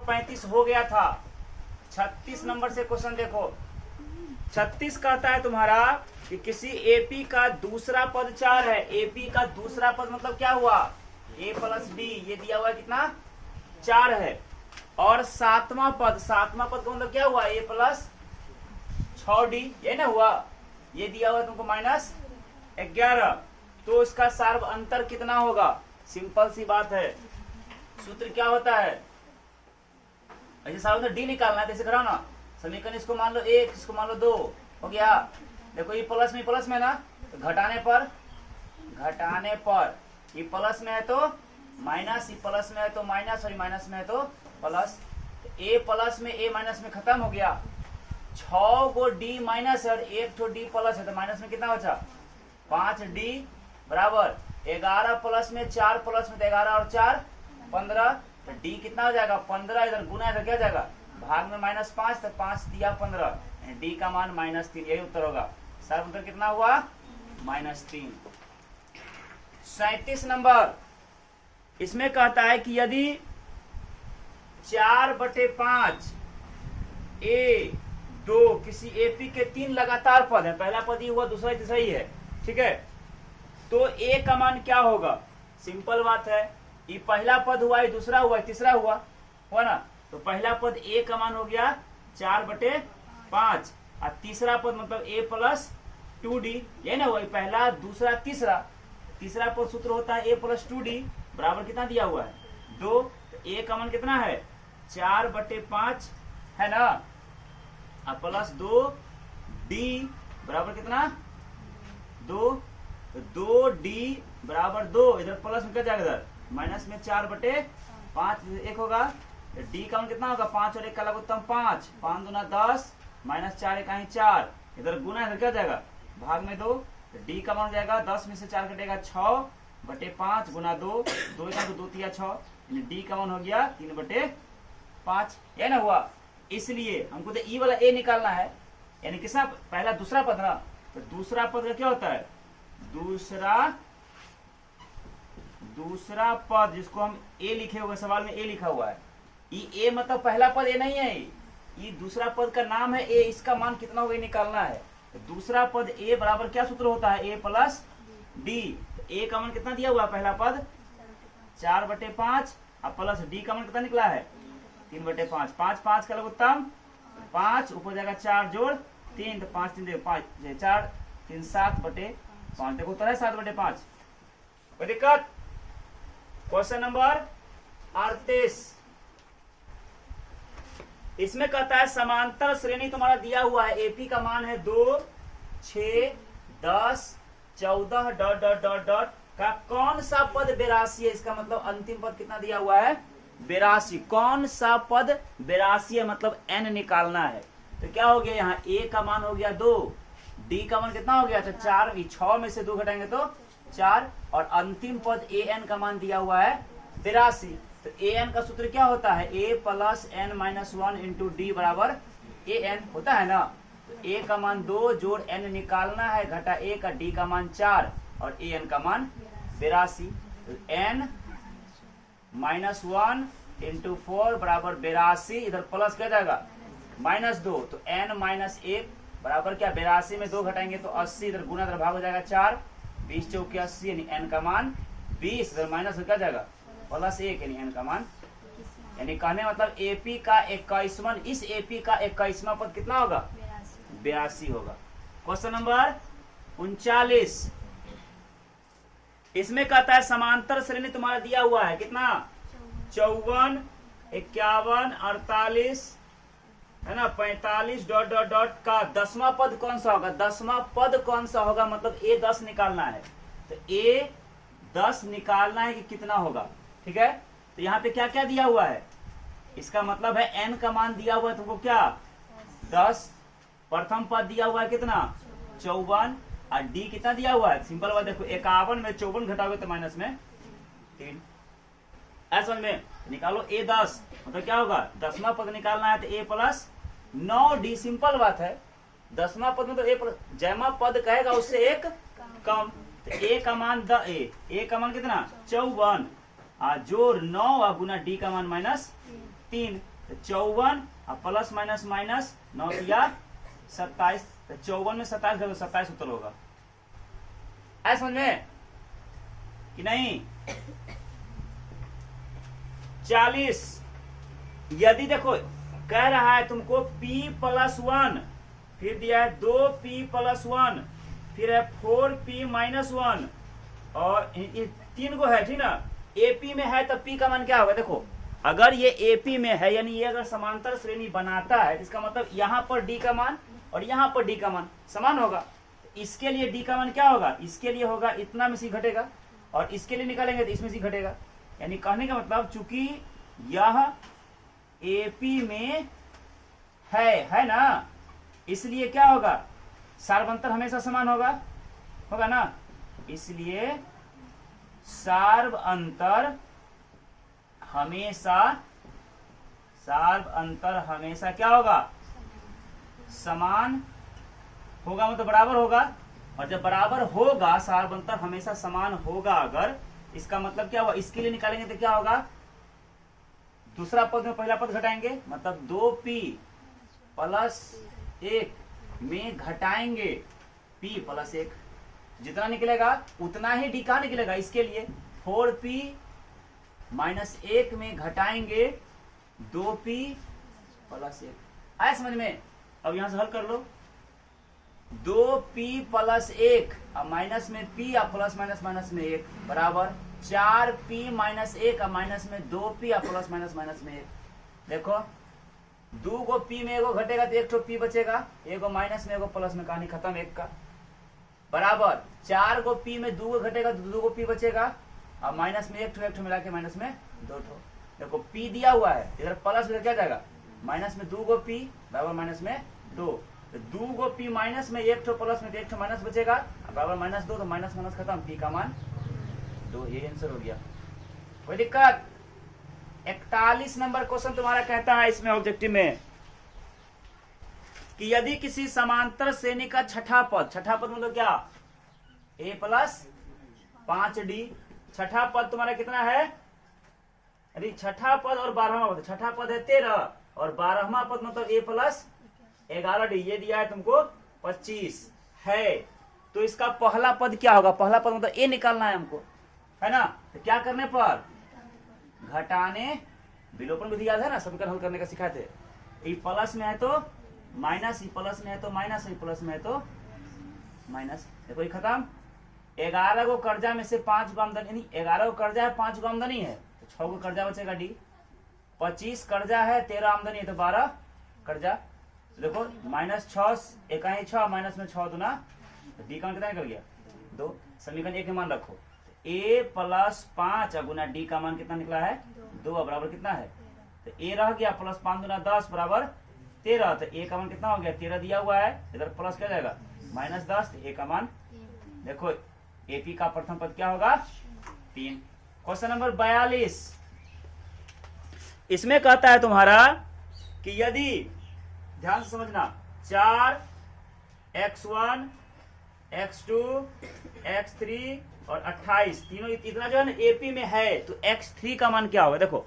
35 हो गया था। 36 नंबर से क्वेश्चन देखो। 36 कहता है तुम्हारा कि किसी एपी का दूसरा पद 4 है। एपी का दूसरा पद मतलब क्या हुआ, ए प्लस डी, ये दिया हुआ है कितना 4 है। और सातवां पद का मतलब क्या हुआ, ए प्लस 6d, ये ना हुआ, ये दिया हुआ तुमको -11। तो इसका सार्व अंतर कितना होगा, सिंपल सी बात है। सूत्र क्या होता है, ऐसे सार्व अंतर डी निकालना है, तो ऐसे कराओ ना। समीकरण इसको मान लो 1, इसको मान लो 2, हो गया। देखो ये प्लस में ना, तो घटाने पर ये प्लस में है तो माइनस, ये प्लस में है तो माइनस, और ये माइनस में है तो प्लस। ए प्लस में ए माइनस में खत्म हो गया। 6 गो डी माइनस और 1 ठो डी प्लस है, तो माइनस में कितना बचा 5d बराबर 11 प्लस में 4 प्लस में, तो 11 और 4 15। तो डी कितना हो जाएगा 15, इधर गुना है तो क्या जाएगा भाग में -5, तो 5 दिया 15, डी का मान -3, यही उत्तर होगा। सार्व अंतर कितना हुआ -3। 37 नंबर, इसमें कहता है कि यदि 4/5 A2 किसी एपी के 3 लगातार पद है, पहला पद ही हुआ, दूसरा तीसरा ही है, ठीक है, तो ए का मान क्या होगा। सिंपल बात है, ये पहला पद हुआ, ये दूसरा हुआ, तीसरा हुआ ना। तो पहला पद ए का मान हो गया 4/5, और तीसरा पद मतलब ए प्लस 2d, ये ना हुआ, पहला दूसरा तीसरा पद सूत्र होता है ए प्लस 2d बराबर कितना दिया हुआ है 2। तो ए का मान कितना है 4/5 है ना, और प्लस 2d बराबर कितना 2, तो 2d बराबर 2, इधर प्लस में क्या जाएगा, इधर माइनस में 4/5, 1 होगा। डी का मान कितना होगा 5 और 1 का लघुत्तम 5, 5 दूना 10, -4 1 4, इधर गुना इधर क्या जाएगा भाग में 2। डी का मान हो जाएगा 10 में से 4 कटेगा 6/5 गुना 2, 2 का 2 3 6, डी का मान हो गया 3/5, ये ना हुआ। इसलिए हमको तो ई वाला ए निकालना है, यानी किसका पहला दूसरा पद ना, तो दूसरा पद का क्या होता है दूसरा पद, जिसको हम ए लिखे हुए, सवाल में ए लिखा हुआ है, ये मतलब पहला पद ए नहीं है, ये दूसरा पद का नाम है ए, इसका मान कितना होगा निकालना है। तो दूसरा पद ए बराबर क्या सूत्र होता है ए प्लस डी। तो ए का मान कितना दिया हुआ है पहला पद 4/5, और प्लस डी का मान कितना निकला है 3/5, 5 5 का लघुत्तम 5, ऊपर जाएगा 4 जोड़ 3, तो 5 3 5 4 3 7/5, देखो उत्तर है 7/5। कोई दिक्कत। क्वेश्चन नंबर 38, इसमें कहता है समांतर श्रेणी तुम्हारा दिया हुआ है, एपी का मान है 2 6 10 14 डॉट डॉट डॉट डॉट का कौन सा पद 82 है। इसका मतलब अंतिम पद कितना दिया हुआ है 82, कौन सा पद 82 है, मतलब n निकालना है। तो क्या हो गया, यहाँ a का मान हो गया 2, d का मान कितना हो गया, तो 4, 6 में से 2 घटाएंगे तो 4, और अंतिम पद an का मान दिया हुआ है 82। तो an का सूत्र क्या होता है a plus n-1 into D बराबर an होता है ना। तो a का मान 2 जोड़ n निकालना है, घटा a का, d का मान 4 और an का मान 82। तो n-1 इंटू 4 बराबर 82, इधर प्लस क्या जाएगा -2, तो n-1 बराबर क्या 82 में 2 घटाएंगे तो 80, इधर गुना इधर भाग हो जाएगा 4, 20 चौके 80, यानी n का मान 20, इधर माइनस क्या जाएगा +1, यानी n का मान, यानी कहने मतलब एपी का 21वां, इस एपी का 21वां पद कितना होगा 82 होगा। क्वेश्चन नंबर 39, इसमें कहता है समांतर श्रेणी तुम्हारा दिया हुआ है कितना 54 51 48 है ना 45 डॉट डॉट डॉट का 10वां पद कौन सा होगा, 10वां पद कौन सा होगा, मतलब ए 10 निकालना है। तो ए 10 निकालना है कि कितना होगा, ठीक है। तो यहाँ पे क्या क्या दिया हुआ है, इसका मतलब है n का मान दिया हुआ है तुमको क्या 10, प्रथम पद दिया हुआ है कितना 54, और डी कितना दिया हुआ है, सिंपल बात देखो 51 में 54 घटाओगे तो माइनस में 3, ऐसा में निकालो a 10, मतलब क्या होगा 10वां पद निकालना है तो a प्लस 9d, सिंपल बात है। 10वां पद में तो a प्लस जैमा पद कहेगा उससे एक कम, तो a का मान a का मान कितना 54, जोड़ 9 और गुना d का मान -3, तो 54 और प्लस माइनस माइनस 9 या 27, तो 54 में 27 घटाओ 27 उत्तर होगा। आए समझ में कि नहीं? 40 यदि देखो कह रहा है तुमको p+1, फिर दिया है 2p+1, फिर है 4p-1 और ये 3 को है, ठीक ना। AP में है तो p का मान क्या होगा? देखो अगर ये AP में है यानी ये अगर समांतर श्रेणी बनाता है, इसका मतलब यहाँ पर d का मान और यहाँ पर d का मान समान होगा। इसके लिए d का मान क्या होगा? इसके लिए होगा इतना में से घटेगा, और इसके लिए निकालेंगे तो इसमें से घटेगा। यानी कहने का मतलब चूंकि यह AP में है ना, इसलिए क्या होगा? सार्वंतर हमेशा समान होगा ना, इसलिए सार्वअंतर हमेशा क्या होगा? समान होगा, मतलब बराबर होगा। और जब बराबर होगा, सार्वअंतर हमेशा समान होगा अगर, इसका मतलब क्या हुआ? इसके लिए निकालेंगे तो क्या होगा? दूसरा पद में पहला पद घटाएंगे, मतलब 2p+1 में घटाएंगे p+1, जितना निकलेगा उतना ही d का निकलेगा। इसके लिए 4p-1 में घटाएंगे 2p+1। आया समझ में? अब यहां से हल कर लो। 2p+1 अब माइनस में p और प्लस माइनस माइनस में 1 बराबर 4p-1 और माइनस में 2p और प्लस माइनस माइनस में 1। देखो 2 को p में एगो घटेगा तो 1 ठो p बचेगा, एगो माइनस में एगो प्लस में, कहानी खत्म 1 का। बराबर 4 को p में 2 को घटेगा तो 2 को p बचेगा, और माइनस में 1 ठो मिला के माइनस में 2 ठो। देखो p दिया हुआ है, इधर प्लस में क्या जाएगा? माइनस में 2 को p बराबर माइनस में 2, तो 2 को p माइनस में 1 ठो प्लस में 1 ठो माइनस बचेगा, बराबर -2, तो माइनस माइनस खत्म, p का मान 2। ये आंसर हो गया। कोई दिक्कत? 41 नंबर क्वेश्चन तुम्हारा कहता है इसमें ऑब्जेक्टिव में कि यदि किसी समांतर श्रेणी का छठा पद मतलब क्या? a+5d। छठा पद तुम्हारा कितना है? अरे छठा पद और 12वां पद, छठा पद है 13 और 12वां पद मतलब a+11d। ये दिया है तुमको 25 है, तो इसका पहला पद क्या होगा? पहला पद मतलब a निकालना है हमको, है ना। तो क्या करने पर? घटाने विलोपन विधि याद है ना, समीकरण हल करने का सिखाए थे। ई प्लस में है तो माइनस, ई प्लस में है तो माइनस, ई प्लस में है तो माइनस। देखो ये खत्म। 11 को कर्जा में से 5 गो आमदनी, यानी 11 को कर्जा है 5 गो आमदनी है तो 6 को कर्जा बचेगा डी। 25 कर्जा है 13 आमदनी है तो 12 कर्जा। देखो -6 1 6 माइनस में 6 दूना, तो डी का मान कितना निकल गया? 2। समीकरण 1 के मान रखो, a+5 गुना डी का मान कितना निकला है? 2 बराबर कितना है? तो a रह गया +5 दूना 10 बराबर 13, तो a का मान कितना हो गया? 13 दिया हुआ है, इधर प्लस क्या जाएगा? -10, तो a का मान देखो AP का प्रथम पद क्या होगा? 3। क्वेश्चन नंबर 42 इसमें कहता है तुम्हारा कि यदि, ध्यान से समझना, 4x1 x2 x3 और 28 तीनों इतना जो है ना AP में है, तो x3 का मान क्या होगा? देखो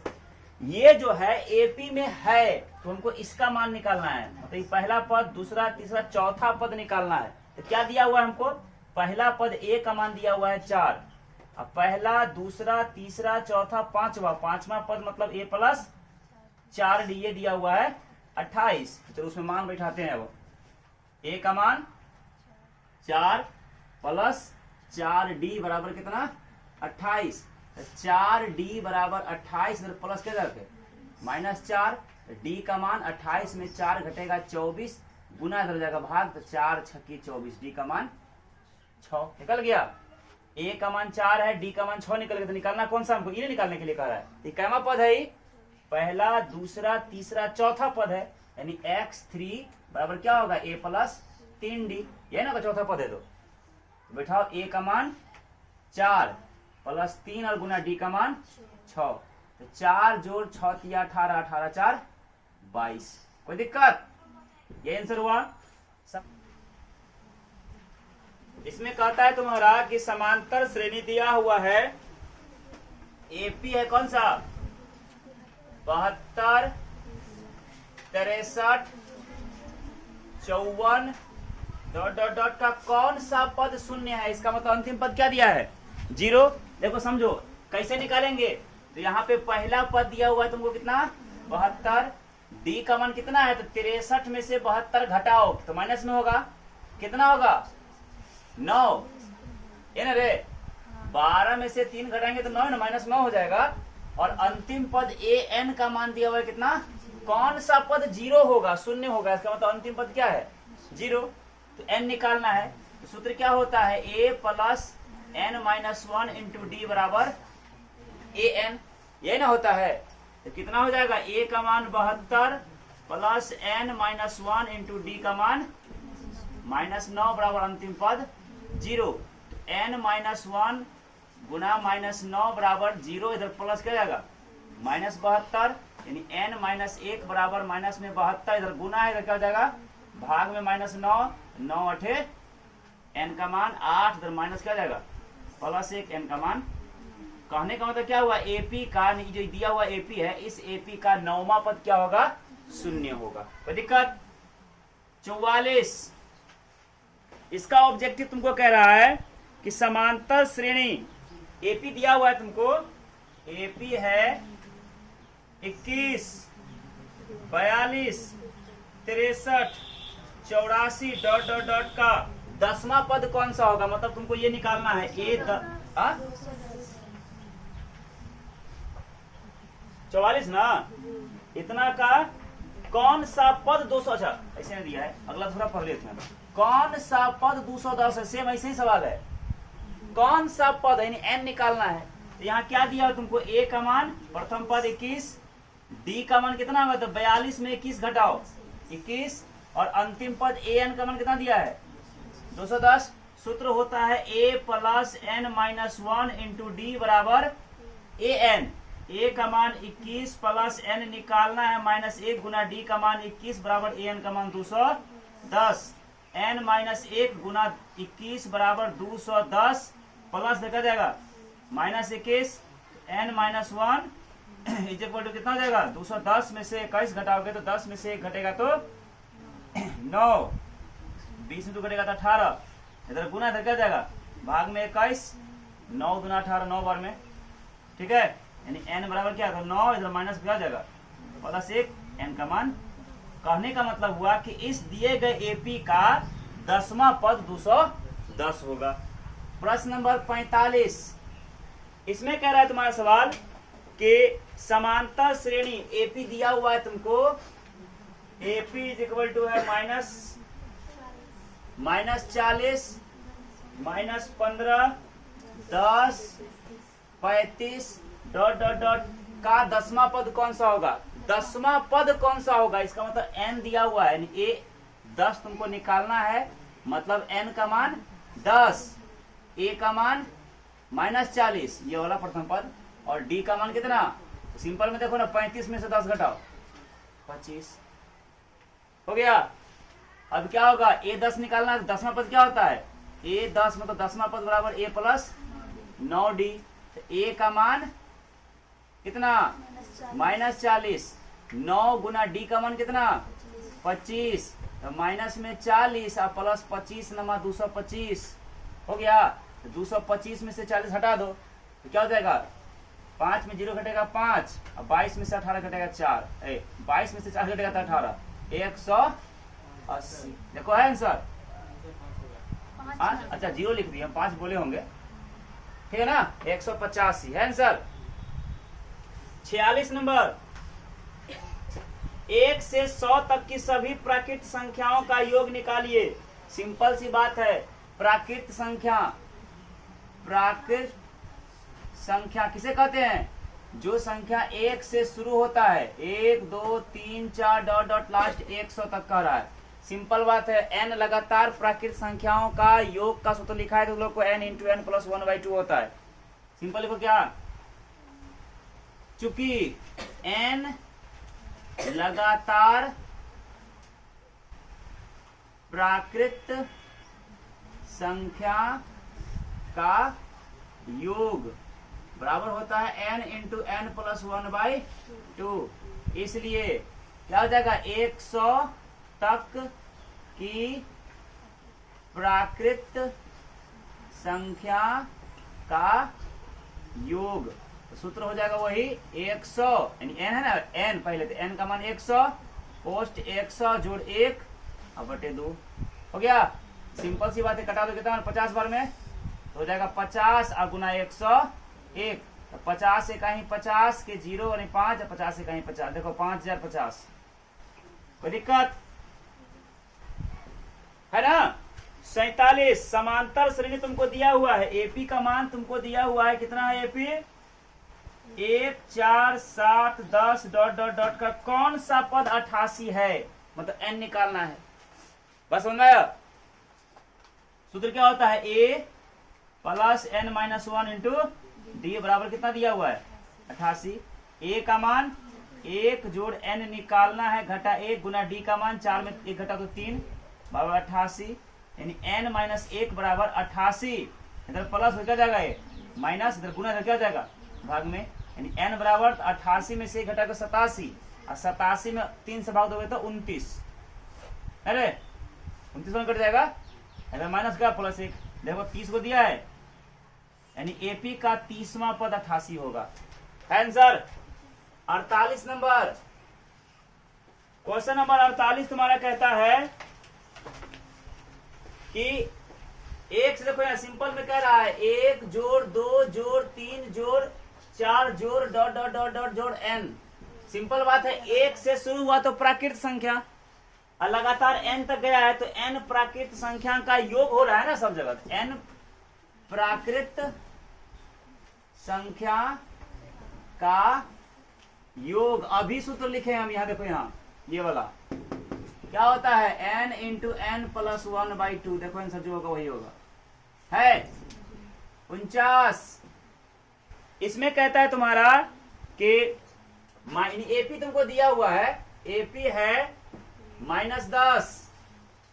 ये जो है AP में है तो हमको इसका मान निकालना है, मतलब पहला पद, दूसरा, तीसरा, चौथा पद निकालना है। तो क्या दिया हुआ है हमको? पहला पद A का मान दिया हुआ है 4, अब पहला, दूसरा, तीसरा, चौथा, पांचवा पद मतलब a+4d ये दिया हुआ है 28। चलो उसमें मान बैठाते हैं। अब A का मान 4 + 4d बराबर कितना? 28। 4d बराबर 28, इधर प्लस क्या जाते? -4। d का मान 28 में 4 घटेगा 24, गुना इधर जाएगा भाग, तो 4 × 6 = 24, d का मान 6 निकल गया। a का मान 4 है, d का मान 6 निकल गया, तो निकालना कौन सा? हमको ये निकालने के लिए कह रहा है। ये कैमा पद है? पहला, दूसरा, तीसरा, चौथा पद है, यानी x3 बराबर क्या होगा? a+3d, यही ना चौथा पद है। तो बैठाओ a का मान 4 + 3 और गुना d का मान 6, तो 4 + 6 = 18, 18 × 4 = 22। कोई दिक्कत? ये आंसर हुआ। इसमें कहता है तुम्हारा कि समांतर श्रेणी दिया हुआ है, AP है कौन सा? 72 63 54 डॉट डॉट डॉट का कौन सा पद शून्य है? इसका मतलब अंतिम पद क्या दिया है? 0। देखो समझो कैसे निकालेंगे। तो यहाँ पे पहला पद दिया हुआ है तुमको कितना? 72। डी का मान कितना है? तो 63 में से 72 घटाओ तो माइनस में होगा, कितना होगा? 9, ये ना रे। 12 में से 3 घटाएंगे तो 9 ना, -9 हो जाएगा। और अंतिम पद ए एन का मान दिया हुआ है कितना? कौन सा पद 0 होगा, शून्य होगा? इसका मतलब अंतिम पद क्या है? 0। तो एन निकालना है। तो सूत्र क्या होता है? A plus N minus 1 into D बराबर ए एन, यही ना होता है। तो कितना हो जाएगा? ए का मान 72 plus N minus 1 into D का मान -9 बराबर अंतिम पद 0। तो एन माइनस 1 गुना -9 बराबर 0, इधर प्लस क्या जाएगा? -72, यानी एन माइनस 1 बराबर माइनस में 72, इधर गुना है, इधर क्या हो जाएगा? भाग में -9, 9 8 एन का मान 8, इधर माइनस क्या जाएगा? +1 एन का मान। कहने का मतलब क्या हुआ? एपी का जो दिया हुआ एपी है, इस एपी का 9वां पद क्या होगा? शून्य होगा। कोई दिक्कत? 44, इसका ऑब्जेक्टिव तुमको कह रहा है कि समांतर श्रेणी एपी दिया हुआ है तुमको। एपी है 21 42 63 84 डॉट डॉट डॉट का 10वां पद कौन सा होगा? मतलब तुमको ये निकालना है। 44 ना, इतना का कौन सा पद 200? अच्छा ऐसे नहीं दिया है, अगला थोड़ा पढ़ लेते हैं। कौन सा पद 210 है? सेम ऐसे ही सवाल है। कौन सा पद, यानी एन निकालना है। तो यहाँ क्या दिया है तुमको? ए का मान प्रथम पद 21, डी का मान कितना होगा? तो 42 में 21 घटाओ 21, और अंतिम पद ए एन का मान कितना दिया है? 210। सूत्र होता है a plus N minus 1 into D बराबर ए एन। ए का मान 21 प्लस एन निकालना है, -1 गुना डी का मान 21 बराबर ए एन का मान 210। एन -1 गुना 21 बराबर 210 प्लस देखा जाएगा -21 N minus 1 is equal to कितना हो जाएगा? 210 में से 21 घटाओगे तो 10 में से 1 घटेगा तो 9, 20 में 2 घटेगा तो 18, इधर गुना इधर क्या जाएगा? भाग में 21, 9 गुना 18 9 बार में, ठीक है। यानी n बराबर क्या था? 9, इधर माइनस क्या जाएगा? +1 n का मान। कहने का मतलब हुआ कि इस दिए गए एपी का 10वां पद 210 होगा। प्रश्न नंबर 45, इसमें कह रहा है तुम्हारा सवाल कि समांतर श्रेणी एपी दिया हुआ है तुमको। एपी इज इक्वल टू है -40 -15 10 35 डॉट डॉट डॉट का 10वां पद कौन सा होगा? 10वां पद कौन सा होगा? इसका मतलब n दिया हुआ है, यानी ए 10 तुमको निकालना है। मतलब n का मान 10, ए का मान -40, ये वाला प्रथम पद, और डी का मान कितना? सिंपल में देखो ना, 35 में से 10 घटाओ 25 हो गया। अब क्या होगा? ए 10 निकालना है, 10वां पद क्या होता है? ए 10 मतलब 10वां पद बराबर ए प्लस 9d। तो ए का मान कितना? -40, 9 गुना डी का मान कितना? 25, तो माइनस में 40 और प्लस 25 नमा 225 हो गया। तो 225 में से 40 हटा दो तो क्या हो जाएगा? 5 में 0 घटेगा 5, और 22 में से 18 घटेगा 4, 22 में से 4 घटेगा तो 18, 180। देखो है आंसर? अच्छा 0 लिख दिया, 5 बोले होंगे, ठीक है ना? 185 है आंसर। 46 नंबर, 1 से 100 तक की सभी प्राकृत संख्याओं का योग निकालिए। सिंपल सी बात है। प्राकृत संख्या किसे कहते हैं? जो संख्या 1 से शुरू होता है, 1 2 3 4 डॉट डॉट लास्ट 100 तक कह रहा है। सिंपल बात है। n लगातार प्राकृत संख्याओं का योग का सूत्र लिखा है तो लोग को n इंटू n प्लस 1/2 होता है। सिंपल लिखो क्या? चूंकि n लगातार प्राकृत संख्या का योग बराबर होता है n इंटू n प्लस 1/2, इसलिए क्या हो जाएगा 100 तक की प्राकृत संख्या का योग। तो सूत्र हो जाएगा वही 100 यानी n है ना, n पहले तो n का मान 100 पोस्ट 100 जोड़ 1 अब बटे 2 हो गया। सिंपल सी बात है, कटा दो कितना 50 बार में तो हो जाएगा 50 और गुना 101 तो 50 से कहीं 50 के 0 यानी 5 और 50 से कहीं 50 देखो 5050। कोई दिक्कत है ना। 47 समांतर श्रेणी तुमको दिया हुआ है, एपी का मान तुमको दिया हुआ है कितना है एपी 1 4 7 10 डॉट डॉट डॉट का कौन सा पद 88 है, मतलब n निकालना है। बस समझ में आया। सूत्र क्या होता है a plus n minus 1 into D बराबर कितना दिया हुआ है 88। a का मान 1 जोड़ n निकालना है घटा 1 गुना d का मान 4 में 1 घटा तो 3 बराबर 88 यानी n माइनस 1 बराबर 88। इधर प्लस हो क्या जाएगा ये माइनस, इधर गुना इधर क्या जाएगा भाग में, यानी n बराबर 88 में से घटा कर 87 और 87 में 3 से भाग दोगे तो 29। अरे 29 में कट जाएगा, इधर माइनस क्या प्लस 1 देखो 30 को दिया है यानी एपी का 30वां पद 88 होगा। Answer 48 number. क्वेश्चन नंबर 48 तुम्हारा कहता है कि एक से देखो यहाँ सिंपल में कह रहा है 1 जोड़ 2 जोड़ 3 जोड़ 4 जोड़ डॉट डॉट डॉट डॉट जोड़ n। सिंपल बात है, 1 से शुरू हुआ तो प्राकृत संख्या और लगातार n तक गया है तो n प्राकृत संख्या का योग हो रहा है ना सब जगह। n प्राकृत संख्या का योग, अभी सूत्र लिखे हैं हम यहाँ देखो यहाँ ये वाला क्या होता है n इंटू n प्लस 1/2 देखो आंसर जो होगा वही होगा है 49। इसमें कहता है तुम्हारा कि एपी तुमको दिया हुआ है, एपी है -10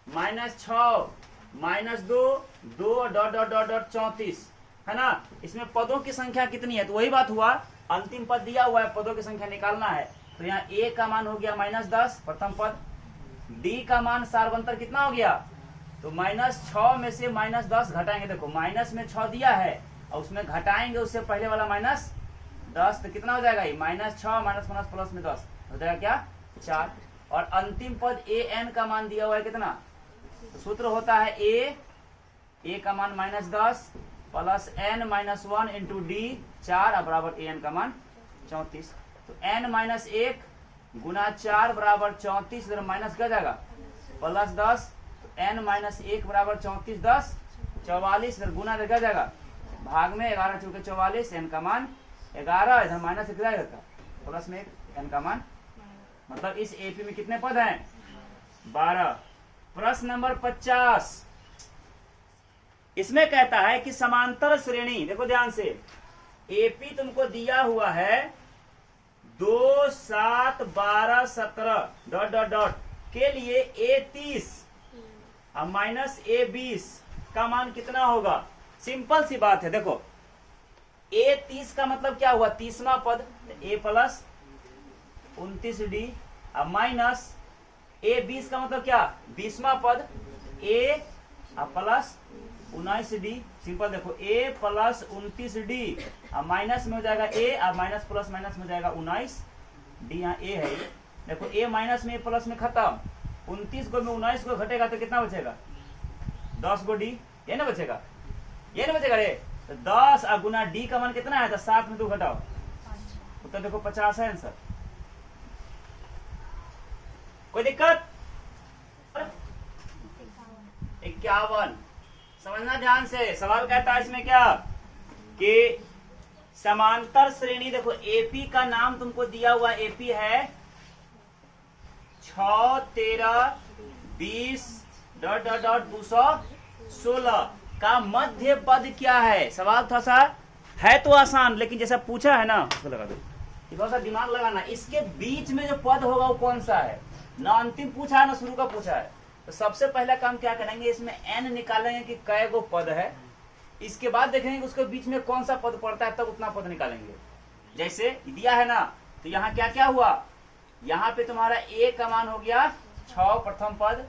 -6 -2 2 डॉट डॉट डॉट डॉट 34 है ना। इसमें पदों की संख्या कितनी है तो वही बात हुआ, अंतिम पद दिया हुआ है पदों की संख्या निकालना है। तो यहाँ a का मान हो गया -10 प्रथम पद, d का मान सार्वंतर कितना हो गया तो -6 में से -10 घटाएंगे, देखो माइनस में 6 दिया है और उसमें घटाएंगे उससे पहले वाला -10 तो कितना हो जाएगा ये -6 माइनस माइनस प्लस में 10 हो जाएगा क्या 4। और अंतिम पद an का मान दिया हुआ है कितना तो सूत्र होता है a का मान -10 plus n minus 1 into D 4 बराबर an का मान 34। तो n माइनस 1 गुना 4 बराबर 34 इधर माइनस क्या जाएगा +10 तो n माइनस 1 बराबर 34 10 44 इधर गुना इधर क्या जाएगा भाग में 11 चौके 44 n का मान 11 इधर माइनस कितना जाएगा प्लस में 1 n का मान, मतलब इस एपी में कितने पद हैं 12। प्रश्न नंबर 50 इसमें कहता है कि समांतर श्रेणी, देखो ध्यान से एपी तुमको दिया हुआ है 2 7 12 17 डॉट डॉट डॉट के लिए a30 और माइनस a20 का मान कितना होगा। सिंपल सी बात है, देखो a30 का मतलब क्या हुआ 30वां पद a प्लस 29d और माइनस a20 का मतलब क्या 20वां पद a प्लस 19d। सिंपल देखो a प्लस 29d और माइनस में हो जाएगा a और माइनस प्लस माइनस में हो जाएगा 19d। यहाँ a है देखो a माइनस में a प्लस में खत्म 29 को में 19 को घटेगा तो कितना बचेगा 10 को d, ये ना बचेगा ये ना बचेगा रे। तो 10 और गुना d का मान कितना है तो 7 में 2 घटाओ तो देखो 50 है आंसर। कोई दिक्कत 51। समझना ध्यान से, सवाल कहता है इसमें क्या कि समांतर श्रेणी, देखो एपी का नाम तुमको दिया हुआ एपी है 6 13 20 डॉट डॉट डॉट 216 का मध्य पद क्या है। सवाल थोड़ा सा है तो आसान, लेकिन जैसा पूछा है ना उसको लगा दो, थोड़ा सा दिमाग लगाना। इसके बीच में जो पद होगा वो कौन सा है, ना अंतिम पूछा है ना शुरू का पूछा है। तो सबसे पहला काम क्या करेंगे, इसमें n निकालेंगे कि कै गो पद है, इसके बाद देखेंगे उसके बीच में कौन सा पद पड़ता है तब उतना पद निकालेंगे। जैसे दिया है ना तो यहाँ क्या क्या हुआ यहाँ पे तुम्हारा ए का मान हो गया 6 प्रथम पद,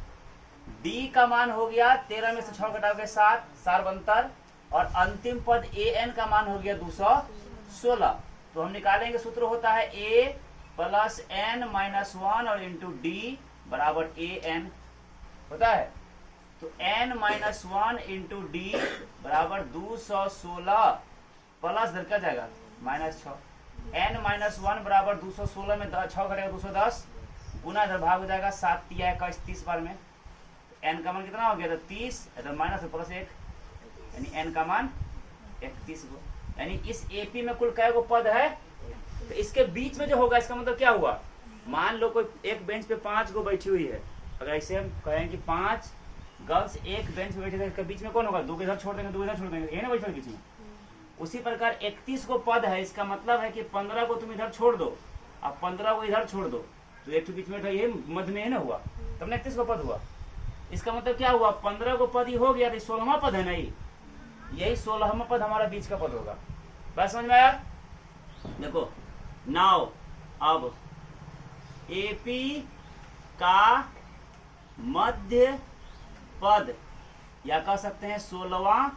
डी का मान हो गया 13 में से 6 घटाओगे 7, 7 और अंतिम पद ए एन का मान हो गया 216। तो हम निकालेंगे, सूत्र होता है ए प्लस एन माइनस 1 और इंटू डी बराबर ए एन होता है। तो एन माइनस 1 इंटू डी बराबर 216 प्लस इधर क्या जाएगा माइनस 6, एन माइनस 1 बराबर 216 में 6 घटेगा 210 गुना इधर भाग हो जाएगा 7 तिया 21 30 बार में। एन का मान कितना हो गया था 30, इधर माइनस प्लस 1 यानी एन का मान 31 गो। यानी इस एपी में कुल कै गो पद है, तो इसके बीच में जो होगा इसका मतलब क्या हुआ, मान लो कोई एक बेंच पे 5 गो बैठी हुई है, अगर ऐसे हम कहें कि 5 गर्ल्स एक बेंच पे बैठे थे, इसके बीच में कौन होगा, 2 इधर छोड़ देंगे 2 इधर छोड़ देंगे, ये ना बैठे बीच में। उसी प्रकार 31 को पद है, इसका मतलब है कि 15 को तुम इधर छोड़ दो और 15 को इधर छोड़ दो, तो एक बीच में ये मध्य में ना हुआ, तब 31 को पद हुआ। इसका मतलब क्या हुआ, 15 को पद ही हो गया, तो 16वां पद है नहीं, यही 16वां पद हमारा बीच का पद होगा। बात समझ में आया? देखो नाउ अब एपी का मध्य पद या कह सकते हैं 16वां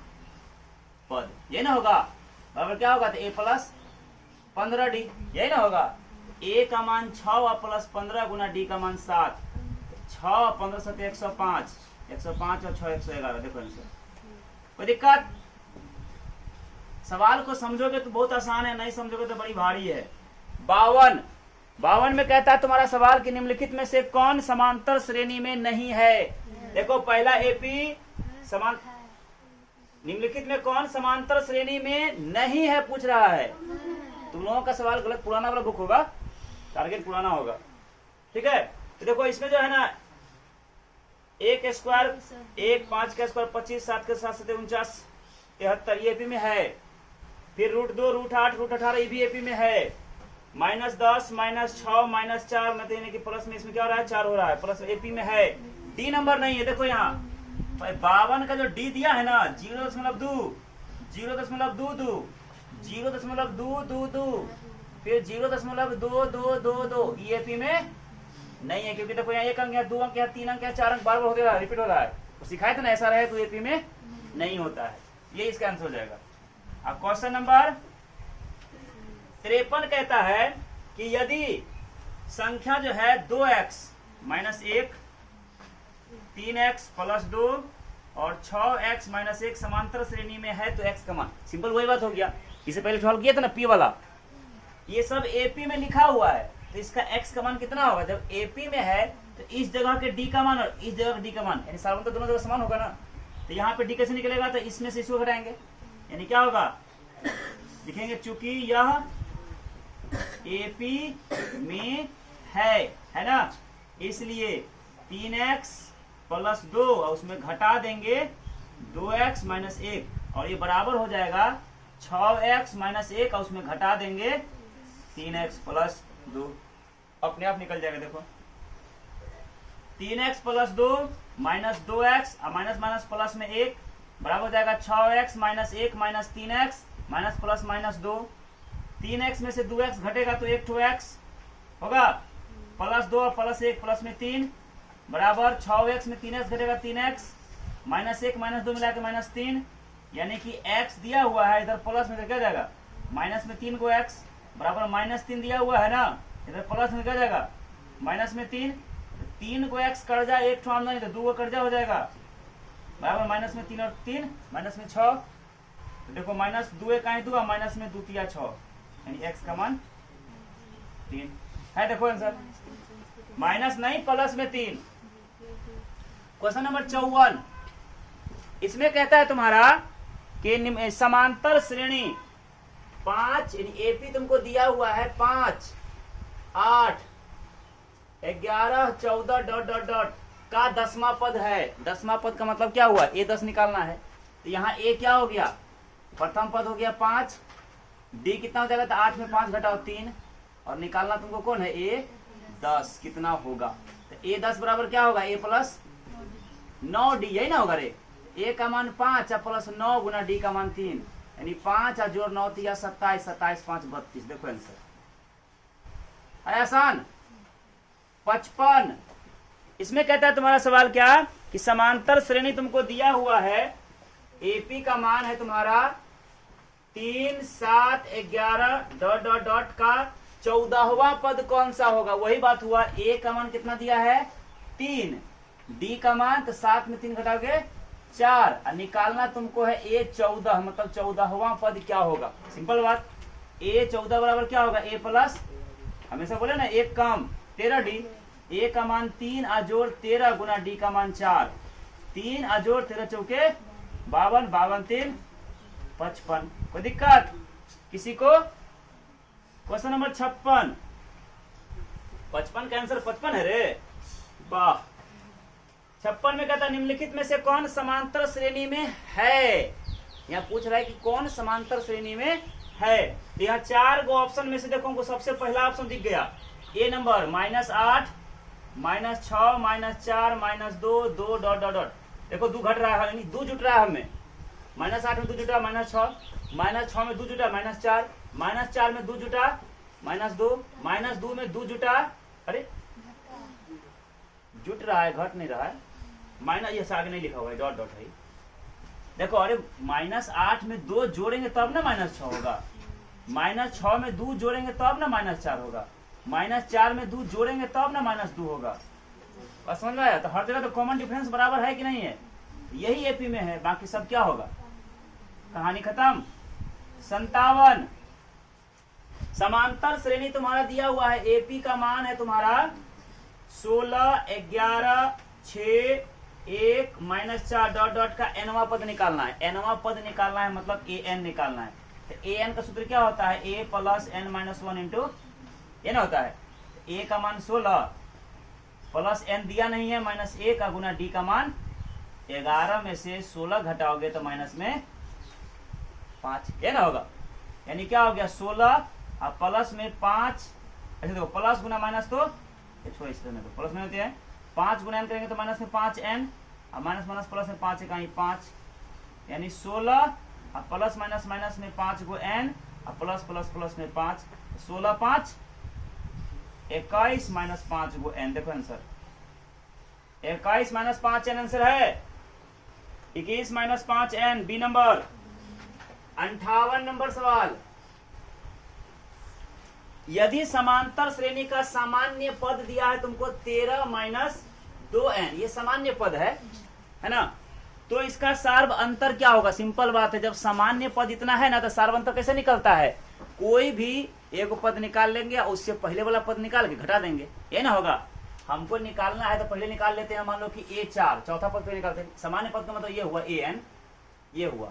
पद, ये ना होगा, बराबर क्या होगा, तो ए प्लस 15 डी, यही ना होगा। ए का मान 6 और प्लस 15 गुना डी का मान 7, 6 और 15 7 105, 105 और 6 111। देखो इनसे कोई दिक्कत, सवाल को समझोगे तो बहुत आसान है, नहीं समझोगे तो बड़ी भारी है। 52 में कहता है तुम्हारा सवाल कि निम्नलिखित में से कौन समांतर श्रेणी में नहीं है। देखो पहला एपी समान, निम्नलिखित में कौन समांतर श्रेणी में नहीं है पूछ रहा है। तुम लोगों का सवाल गलत, पुराना वाला बुक होगा, टारगेट पुराना होगा, ठीक है। तो देखो इसमें जो है ना 1 स्क्वायर 1, 5 का स्क्वायर 25, 7 के 7 7 49 73 ये एपी में है। फिर √2 √8 √18 ये भी एपी में है। -10 -6 -4 मतलब यानी कि प्लस में इसमें क्या हो रहा है 4 हो रहा है, प्लस एपी में है। डी नंबर नहीं है, देखो यहाँ 52 का जो डी दिया है ना 0.2 0.22 0.222 फिर 0.2222 ये एपी में नहीं है, क्योंकि देखो यहाँ 1 अंक है 2 अंक है 3 अंक है 4 अंक बार बार हो गया रिपीट हो रहा है, तो सिखाए थे ना ऐसा रहे तो एपी में नहीं होता है, ये इसका आंसर हो जाएगा। अब क्वेश्चन नंबर 53 कहता है कि यदि संख्या जो है 2x - 1 3x + 2 और 6x - 1 समांतर श्रेणी में है तो x का मान, सिंपल वही बात हो गया, इसे पहले सॉल्व किया था ना p वाला, ये सब एपी में लिखा हुआ है, तो इसका x का मान कितना होगा, जब एपी में है तो इस जगह के d का मान और इस जगह के d का मान यानी साधारणतः दोनों जगह समान होगा ना, तो यहाँ पे d कैसे निकलेगा, तो इसमें से इसको घटाएंगे, यानी क्या होगा लिखेंगे चूंकि यह एपी में है ना, इसलिए 3x + 2 और उसमें घटा देंगे 2x - 1 और ये बराबर हो जाएगा 6x - 1 और उसमें घटा देंगे 3x + 2, अपने आप निकल जाएगा। देखो 3x + 2 - 2x और माइनस प्लस में 1 बराबर हो जाएगा 6x - 1 - 3x +- 2, 3x में से 2x घटेगा तो 1 होगा, +2 और +1 प्लस में 3 बराबर 6x में 3x घटेगा 3x -1 - 2 मिला के -3, यानी कि x दिया हुआ है इधर प्लस में क्या जाएगा माइनस में 3 को x बराबर -3 दिया हुआ है ना, इधर प्लस में क्या जाएगा माइनस में 3 को x कर जाए 1 ठो नहीं तो 2 को कर्जा हो जाएगा बराबर माइनस में 3 और 3 माइनस में 6, तो देखो -2 1 2 और माइनस में 2 3 6 यानी x का मान 3 है। देखो आंसर माइनस नहीं प्लस में 3। क्वेश्चन नंबर 54 इसमें कहता है तुम्हारा कि समांतर श्रेणी 5 यानी एपी तुमको दिया हुआ है 5 8 11 14 डॉट डॉट डॉट का 10वां पद है। 10वां पद का मतलब क्या हुआ, ए 10 निकालना है, तो यहाँ ए क्या हो गया प्रथम पद हो गया 5, डी कितना हो जाएगा, तो 8 में 5 घटाओ 3 और निकालना तुमको कौन है ए 10 कितना होगा, तो ए 10 बराबर क्या होगा a + 9d, यही ना होगा रे, a का मान 5 और +9 गुना d का मान 3 यानी 5 और जोड़ 9 3 27 27 5 32। देखो आंसर है आसान, 55। इसमें कहता है तुम्हारा सवाल क्या कि समांतर श्रेणी तुमको दिया हुआ है, एपी का मान है तुम्हारा 3, 7, 11 डॉट डॉट डॉट का 14वां पद कौन सा होगा। वही बात हुआ, ए का मान कितना दिया है 3, डी का मान तो 7 में 3 घटाओगे 4, और निकालना तुमको है ए 14, मतलब 14वां पद क्या होगा। सिंपल बात, ए 14 बराबर क्या होगा, ए प्लस, हमेशा बोले ना एक काम 13 डी, ए का मान 3 अजोड़ 13 गुना डी का मान 4, 3 अजोड़ 13 चौके 52, 52 3 55। कोई दिक्कत किसी को। क्वेश्चन नंबर 56, 55 का आंसर 55 है रे, वाह। 56 में कहता है निम्नलिखित में से कौन समांतर श्रेणी में है। यहाँ पूछ रहा है कि कौन समांतर श्रेणी में है। तो यहाँ 4 गो ऑप्शन में से देखो हमको सबसे पहला ऑप्शन दिख गया, ए नंबर -8, -6, -4, -2, 2 डॉट डॉट डॉट। देखो 2 घट रहा है, यानी 2 जुट रहा है हमें। -8 में 2 जुटा -6, -6 में 2 जुटा -4, -4 में 2 जुटा -2, -2 में 2 जुटा, अरे जुट रहा है, घट नहीं रहा है। माइनस, ये आगे नहीं लिखा हुआ है, डॉट डॉट है। देखो अरे -8 में 2 जोड़ेंगे तब ना -6 होगा, -6 में 2 जोड़ेंगे तब ना -4 होगा, -4 में 2 जोड़ेंगे तब ना -2 होगा। बस समझ में आया। तो हर जगह तो कॉमन डिफरेंस बराबर है कि नहीं है, यही एपी में है, बाकी सब क्या होगा। कहानी खत्म। 57, समांतर श्रेणी तुम्हारा दिया हुआ है, एपी का मान है तुम्हारा 16, 11, 6, 1, -4 डॉट डॉट का एनवा पद निकालना है। एनवा पद निकालना है मतलब ए एन निकालना है। तो ए एन का सूत्र क्या होता है, a plus N minus 1 into n होता है। ए का मान 16 प्लस एन दिया नहीं है -1 का गुना डी का मान 11 में से 16 घटाओगे तो माइनस में 5, ये ना होगा। यानी क्या हो गया 16 और प्लस में 5, ऐसे देखो प्लस गुना माइनस तो छोड़, इस तरह तो प्लस में होते हैं 5 गुना एन करेंगे तो माइनस में 5 एन, और माइनस माइनस प्लस में 5 इकाई 5, यानी 16 और प्लस माइनस माइनस में 5 गो एन, और प्लस प्लस प्लस में 5, 16 5 21 माइनस 5 गो एन। देखो आंसर 21 माइनस 5 एन आंसर है, 21 माइनस 5 एन बी नंबर। 58 नंबर सवाल, यदि समांतर श्रेणी का सामान्य पद दिया है तुमको 13 माइनस 2n, ये सामान्य पद है ना, तो इसका सार्व अंतर क्या होगा। सिंपल बात है, जब सामान्य पद इतना है ना तो सार्व अंतर कैसे निकलता है, कोई भी एक पद निकाल लेंगे और उससे पहले वाला पद निकाल के घटा देंगे, ये ना होगा। हमको निकालना है तो पहले निकाल लेते हैं, मान लो कि A4, चौथा पद पे निकालते हैं। सामान्य पद का मतलब ये हुआ an, ये हुआ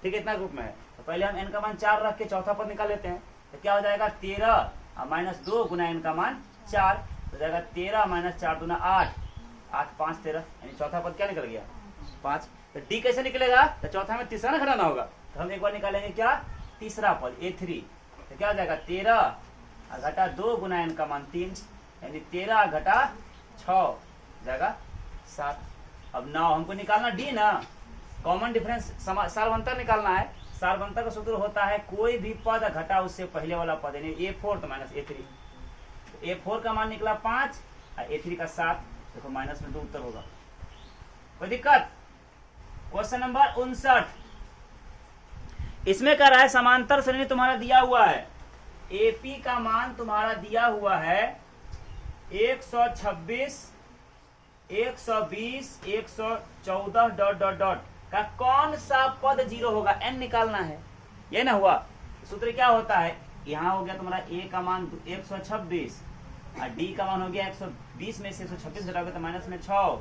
ठीक है, इतना ग्रुप में है। तो पहले हम n का मान 4 रख के चौथा पद निकाल लेते हैं, तो क्या हो जाएगा 13 और -2 गुना n का मान 4, हो जाएगा 13 माइनस 4 दूना 8, 8 5 13, यानी चौथा पद क्या निकल गया 5। तो डी कैसे निकलेगा, तो चौथा में तीसरा ना घटाना होगा, तो हम एक बार निकालेंगे क्या तीसरा पद A3, तो क्या हो जाएगा 13 घटा 2 गुना n का मान 3, यानी 13 घटा 6 जाएगा 7। अब 9 हमको निकालना डी ना, कॉमन डिफरेंस सार्वंतर निकालना है। सार्वंतर का सूत्र होता है कोई भी पद घटा उससे पहले वाला पद, यानी A4 तो माइनस A3। तो A4 का मान निकला 5 और A3 का 7, देखो माइनस में 2 उत्तर होगा। कोई दिक्कत। क्वेश्चन नंबर 59, इसमें कह रहा है समांतर श्रेणी तुम्हारा दिया हुआ है, एपी का मान तुम्हारा दिया हुआ है 126, 120, 114 डॉट डॉट डॉट का कौन सा पद 0 होगा, एन निकालना है, ये ना हुआ। सूत्र क्या होता है, यहाँ हो गया तुम्हारा ए का मान 126 और डी का मान हो गया 120 में से 126 घटाओगे तो माइनस में 6,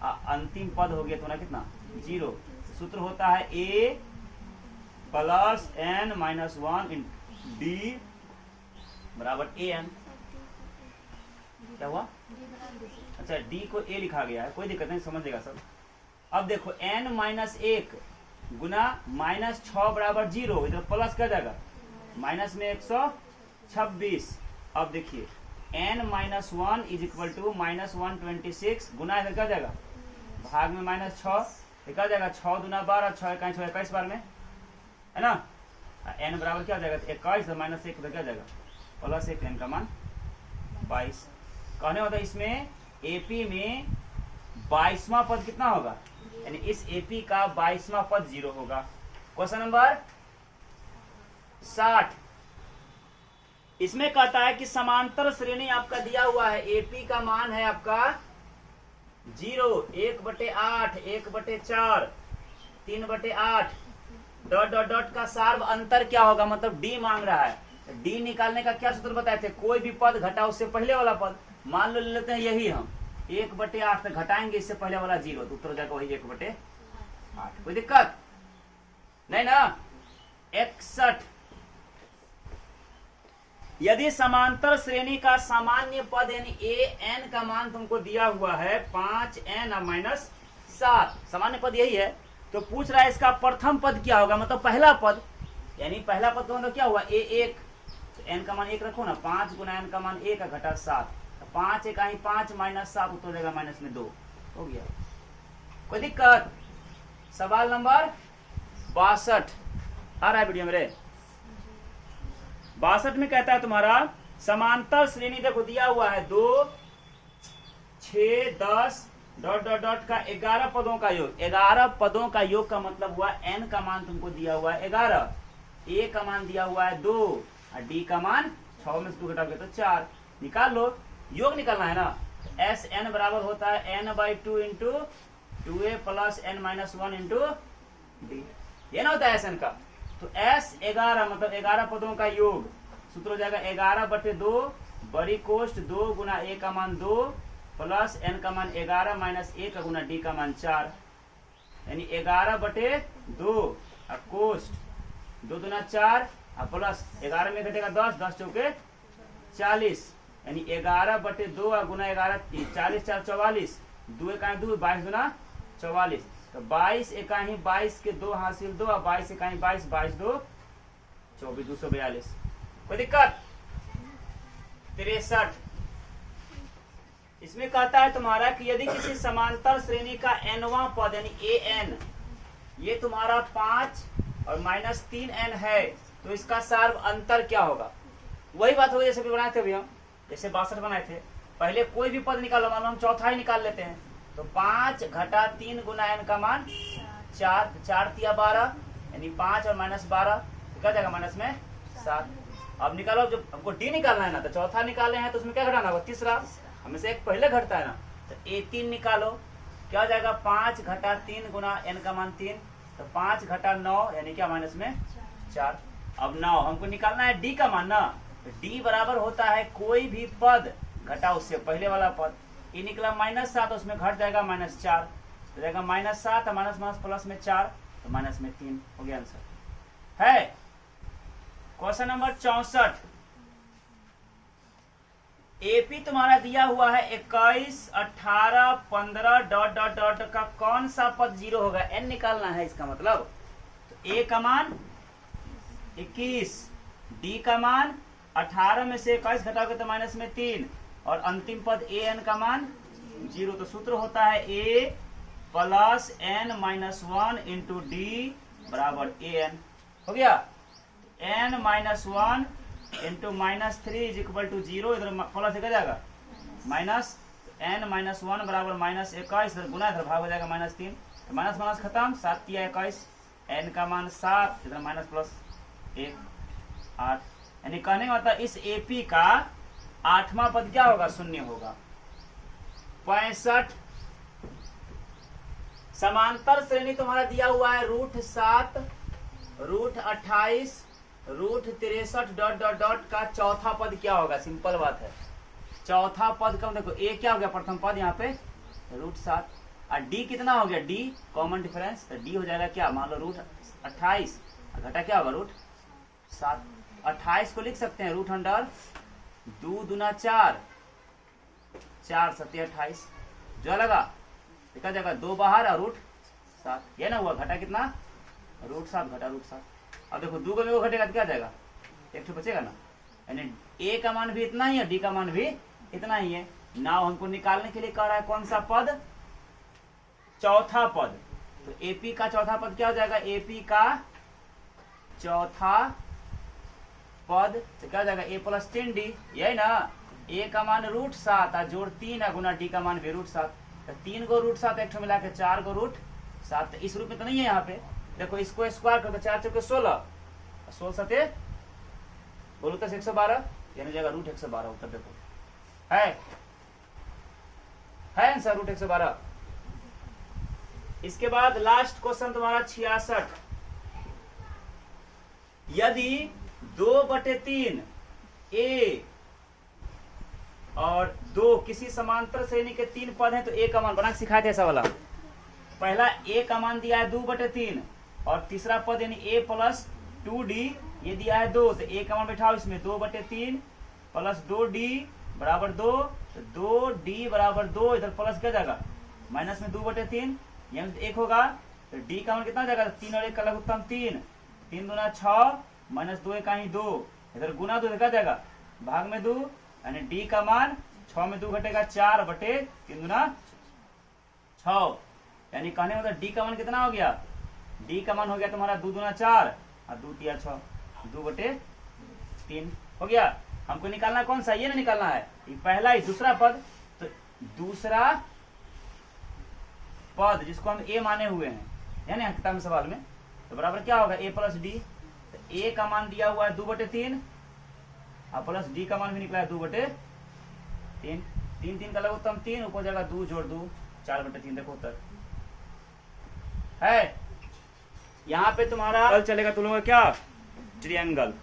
अंतिम पद हो गया तुम्हारा कितना 0। सूत्र होता है a plus N minus 1 in D बराबर ए एन। क्या हुआ, अच्छा डी को ए लिखा गया है, कोई दिक्कत नहीं, समझेगा सब। अब देखो n माइनस 1 गुना -6 बराबर 0, इधर प्लस क्या जाएगा माइनस में 126। अब देखिए n minus 1 is equal to -126 गुना इधर क्या जाएगा भाग में -6, क्या जाएगा 6 दूना 12, 6 इकाई 6 21 बार में है ना, n बराबर क्या जाएगा 21 माइनस 1 क्या जाएगा +1, n का मान 22। कहने होता है इसमें एपी में 22वां पद कितना होगा, यानी इस एपी का 22वां पद 0 होगा। क्वेश्चन नंबर 60, इसमें कहता है कि समांतर श्रेणी आपका दिया हुआ है, एपी का मान है आपका 0, 1/8, 1/4, 3/8, डॉट डॉट डॉट का सार्व अंतर क्या होगा, मतलब डी मांग रहा है। डी निकालने का क्या सूत्र बताए थे, कोई भी पद घटाओ उससे पहले वाला पद, मान लो ले लेते हैं यही हम 1/8 तक घटाएंगे इससे पहले वाला 0, तो उत्तर हो जाएगा वही 1/8। कोई दिक्कत नहीं ना। 61, यदि समांतर श्रेणी का सामान्य पद यानी ए एन का मान तुमको दिया हुआ है 5n - 7, सामान्य पद यही है, तो पूछ रहा है इसका प्रथम पद क्या होगा, मतलब पहला पद, यानी पहला पद का मतलब क्या हुआ a1, तो n का मान 1 रखो ना, 5 गुना n का मान 1 घटा 7, 5 1 5 - 7 उत्तर देगा -2 हो गया। कोई दिक्कत। सवाल नंबर 62 आ रहा है वीडियो मेरे। 62 में कहता है तुम्हारा समांतर श्रेणी देखो दिया हुआ है 2, 6, 10 डॉट डॉट डॉट का 11 पदों का योग, 11 पदों का योग का मतलब हुआ n का मान तुमको दिया हुआ है 11, a का मान दिया हुआ है 2 और d का मान 6 में से 2 घटाओगे तो 4, निकाल लो, योग निकालना है ना। एस एन बराबर होता है n/2 into 2a plus n - 1 into D, ये ना होता है एस एन का। तो एस 11 मतलब 11 पदों का योग, सूत्र हो जाएगा 11/2 बड़ी कोष्ट 2 गुना a का मान 2 प्लस n का मान 11 माइनस 1 गुना d का मान 4, यानी 11/2 और कोष्ट 2 दूना 4 और प्लस 11 में घटेगा 10, 10 चौके 40, यानी 11/2 और गुना 11 40 4 44, 2 1 2 22 गुना 44, तो 22 1 22 के 2 हासिल 2 और 22 1 22 22 2 24 242। कोई दिक्कत। 63, इसमें कहता है तुम्हारा कि यदि किसी समांतर श्रेणी का nवां पद यानी an ये तुम्हारा 5 और -3n है, तो इसका सार्व अंतर क्या होगा। वही बात होगी जैसे भी बनाए थे अभी हम, जैसे 62 बनाए थे, पहले कोई भी पद निकालो, मान लो हम चौथा ही निकाल लेते हैं, तो 5 घटा 3 गुना n का मान 4, 4 तिया 12, यानी 5 और -12 तो क्या जाएगा माइनस में 7। अब निकालो, जब हमको डी निकालना है ना, तो चौथा निकाले हैं तो उसमें क्या घटाना होगा, तीसरा, हमें से एक पहले घटता है ना, तो a3 निकालो, क्या हो जाएगा 5 घटा 3 गुना n का मान 3, तो 5 घटा 9 यानी क्या माइनस में 4। अब 9 हमको निकालना है डी का मान ना, तो डी बराबर होता है कोई भी पद घटा उससे पहले वाला पद, ये निकला -7, उसमें घट जाएगा -4, तो जाएगा -7 और माइनस प्लस में 4 तो माइनस में 3 हो गया आंसर है। क्वेश्चन नंबर 64, एपी तुम्हारा दिया हुआ है 21 18 15 डॉट डॉट डॉट का कौन सा पद 0 होगा, n निकालना है इसका मतलब। तो a का मान 21, d का मान 18 में से 21 घटाओगे तो माइनस में 3 और अंतिम पद an का मान 0, तो सूत्र होता है a plus n - 1 into D बराबर an हो गया। n - 1 इंटू -3 इज इक्वल टू 0, इधर प्लस एक जाएगा माइनस n - 1 बराबर -21, इधर गुना इधर भाग हो जाएगा -3, तो माइनस माइनस खत्म, 7 तिया 21, n का मान 7, इधर माइनस प्लस 1 8, यानी कहने का मतलब इस एपी का 8वां पद क्या होगा, 0 होगा। 65, समांतर श्रेणी तुम्हारा दिया हुआ है √7 √28 √63 डॉट डॉट डॉट का चौथा पद क्या होगा, सिंपल बात है। चौथा पद का देखो a क्या हो गया प्रथम पद यहाँ पे √7 और d कितना हो गया, d कॉमन डिफरेंस, तो d हो जाएगा क्या, मान लो √28 घटा क्या होगा √7, 28 को लिख सकते हैं √2 दूना 4 4 7 28 जो लगा देखा जाएगा 2 बाहर और √7, ये ना हुआ, घटा कितना √7 घटा √7। अब देखो 2 को घटेगा तो क्या जाएगा, एक तो बचेगा ना, यानी a का मान भी इतना ही है, d का मान भी इतना ही है। नाउ हमको निकालने के लिए कह रहा है कौन सा पद, चौथा पद, तो AP का चौथा पद क्या हो जाएगा, AP का चौथा पद तो क्या हो जाएगा a + 3d, यही ना, ए का मान √7 और जोड़ 3 है गुना डी का मान भी √7, तो 3 को √7 एक मिला के 4 को √7, इस रूप में तो नहीं है यहाँ पे। देखो इसको स्क्वायर करो तो 4 चौके 16, 16 सते बोलो तो 112, यानी जगह √112 उत्तर देखो है आंसर √112। इसके बाद लास्ट क्वेश्चन तुम्हारा 66, यदि 2/3 ए और 2 किसी समांतर श्रेणी के 3 पद हैं तो ए का मान बना के सिखाए थे ऐसा वाला। पहला ए का मान दिया है 2/3 और तीसरा पद यानी a + 2d ये दिया है 2, तो a का मान बैठाओ इसमें 2/3 + 2d बराबर 2, तो 2d बराबर 2, इधर प्लस क्या जाएगा माइनस में 2/3 यहाँ 1 होगा, तो d का मान कितना जाएगा 3 और 1 का लघुत्तम 3, 3 दूना 6 माइनस 2 का ही 2, इधर गुना 2 क्या जाएगा भाग में 2, यानी d का मान 6 में 2 घटेगा 4/3 दूना 6, यानी कहने मतलब d का मान कितना हो गया, d का मान हो गया तुम्हारा 2 दूना 4 और 2 तिया 6, 2/3 हो गया। हमको निकालना कौन सा, ये ना निकालना है ये पहला ही दूसरा पद, तो दूसरा पद जिसको हम a माने हुए हैं है ना किताब में सवाल में, तो बराबर क्या होगा a + d, तो a का मान दिया हुआ है 2/3 और प्लस d का मान भी निकला है 2/3, 3 का लघुत्तम 3 ऊपर जाएगा 2 जोड़ 2 4/3, देखो उत्तर है। यहाँ पे तुम्हारा कल चलेगा तुम लोग क्या ट्रायंगल,